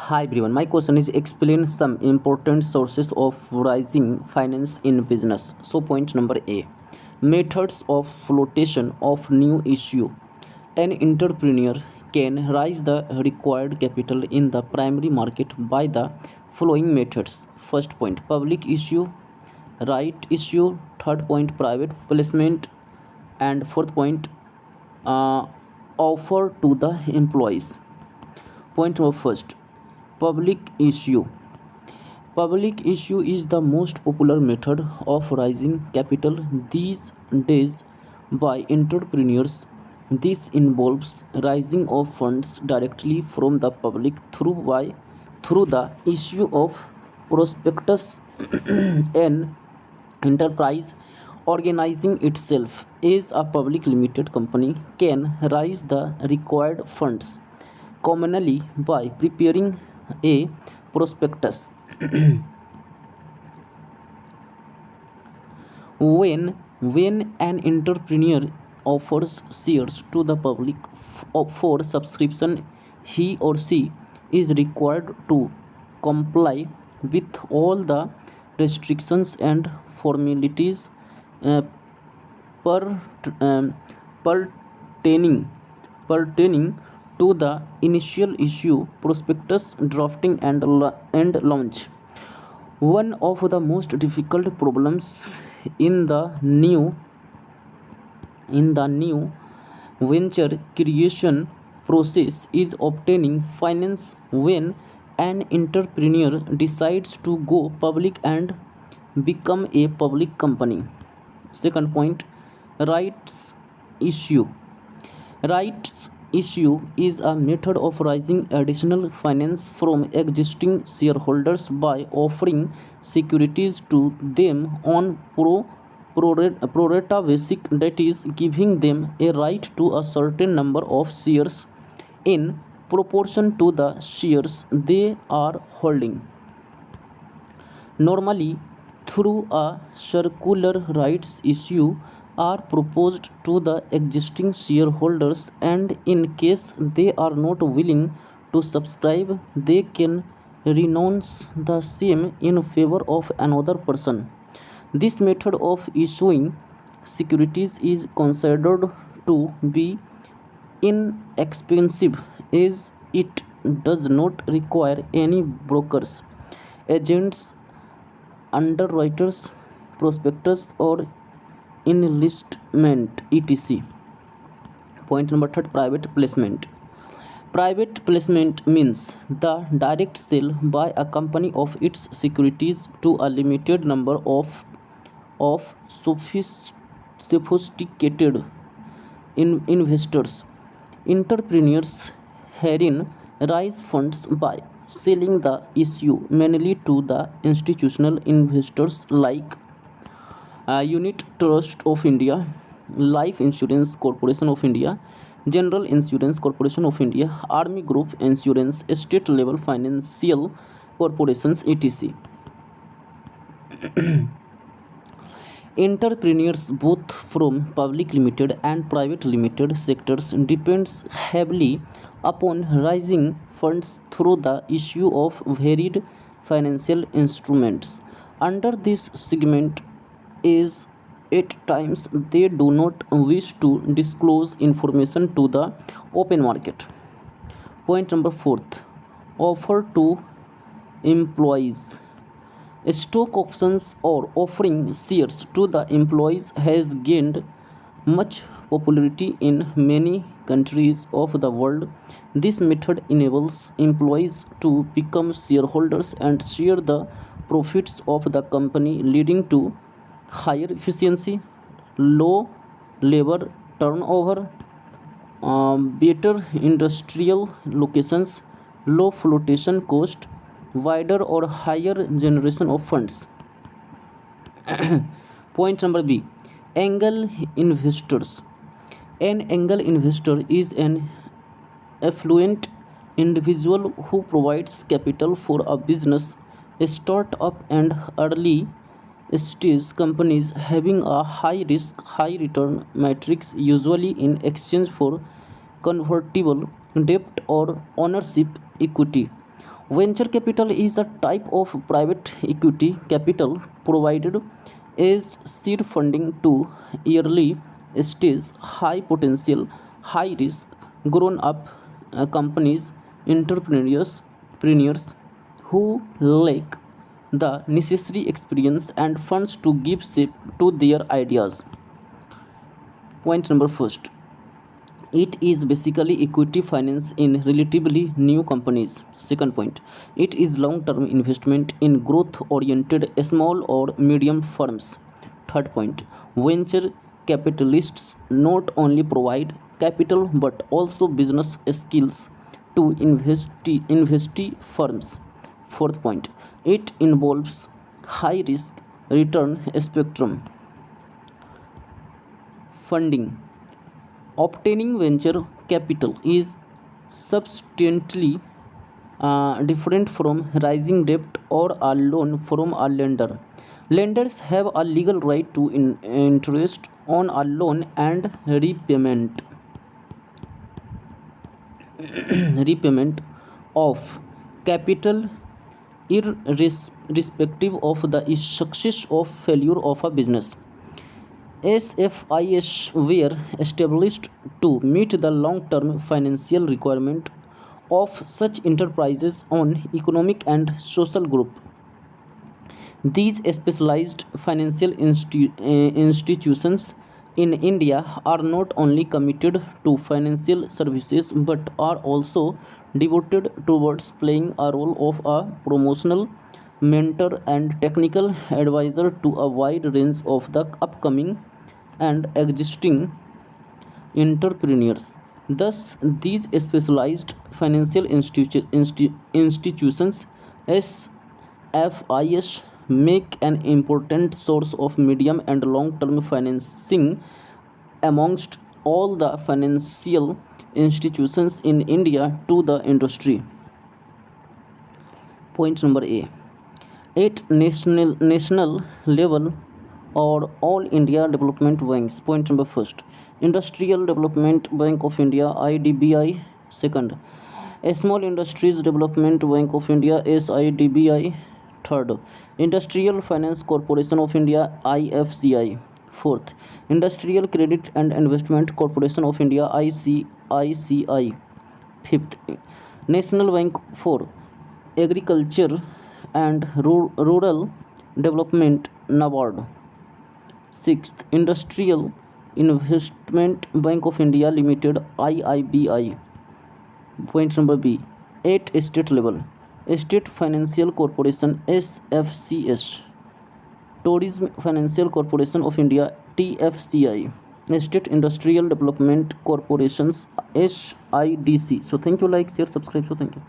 Hi everyone, my question is explain some important sources of rising finance in business. So point number A, methods of flotation of new issue. An entrepreneur can raise the required capital in the primary market by the following methods. First point, public issue, right issue. Third point, private placement, and fourth point, uh, offer to the employees. Point number first, public issue. Public issue is the most popular method of raising capital these days by entrepreneurs. This involves raising of funds directly from the public through the issue of prospectus. An enterprise organizing itself as a public limited company can raise the required funds commonly by preparing a prospectus. When an entrepreneur offers shares to the public for subscription, he or she is required to comply with all the restrictions and formalities uh, per, um, pertaining pertaining to the initial issue, prospectus drafting, and launch. One of the most difficult problems in the new venture creation process is obtaining finance when an entrepreneur decides to go public and become a public company. Second point, rights issue. Rights issue is a method of raising additional finance from existing shareholders by offering securities to them on pro rata basic, that is, giving them a right to a certain number of shares in proportion to the shares they are holding. Normally, through a circular rights issue are proposed to the existing shareholders, and in case they are not willing to subscribe, they can renounce the same in favor of another person. This method of issuing securities is considered to be inexpensive as it does not require any brokers, agents, underwriters, prospectors, or enlistment, etc. Point number third, private placement. Private placement means the direct sale by a company of its securities to a limited number of sophisticated investors. Entrepreneurs herein raise funds by selling the issue mainly to the institutional investors like Unit Trust of India, Life Insurance Corporation of India, General Insurance Corporation of India, Army Group Insurance, state level financial corporations, etc. Entrepreneurs both from public limited and private limited sectors depends heavily upon raising funds through the issue of varied financial instruments. Under this segment is at times they do not wish to disclose information to the open market. Point number fourth, offer to employees. Stock options or offering shares to the employees has gained much popularity in many countries of the world. This method enables employees to become shareholders and share the profits of the company, leading to higher efficiency, low labor turnover, better industrial locations, low flotation cost, wider or higher generation of funds. Point number B, angel investors. An angel investor is an affluent individual who provides capital for a business, a startup, and early stage companies having a high risk, high return matrix, usually in exchange for convertible debt or ownership equity. Venture capital is a type of private equity capital provided as seed funding to early stage, high potential, high risk, grown up companies, entrepreneurs who lack the necessary experience and funds to give shape to their ideas. Point number first, it is basically equity finance in relatively new companies. Second point, it is long term investment in growth oriented small or medium firms. Third point, venture capitalists not only provide capital but also business skills to investee firms. Fourth point, it involves high risk return spectrum. Funding. Obtaining venture capital is substantially different from raising debt or a loan from a lender. Lenders have a legal right to interest on a loan and repayment of capital irrespective of the success or failure of a business. SFIs were established to meet the long-term financial requirement of such enterprises on economic and social group. These specialized financial institutions in India are not only committed to financial services but are also devoted towards playing a role of a promotional mentor and technical advisor to a wide range of the upcoming and existing entrepreneurs. Thus, these specialized financial institutions SFIs make an important source of medium and long term financing amongst all the financial institutions in India to the industry. Point number A. At national level or all India development banks. Point number first, Industrial Development Bank of India IDBI. Second, Small Industries Development Bank of India SIDBI. Third, Industrial Finance Corporation of India IFCI. Fourth, Industrial Credit and Investment Corporation of India ICICI. Fifth, National Bank for Agriculture and Rural Development NABARD. Sixth, Industrial Investment Bank of India Limited IIBI. Point number B. At state level, State Financial Corporation SFCS, Tourism Financial Corporation of India TFCI, State Industrial Development Corporations SIDC. So thank you, like, share, subscribe. So thank you.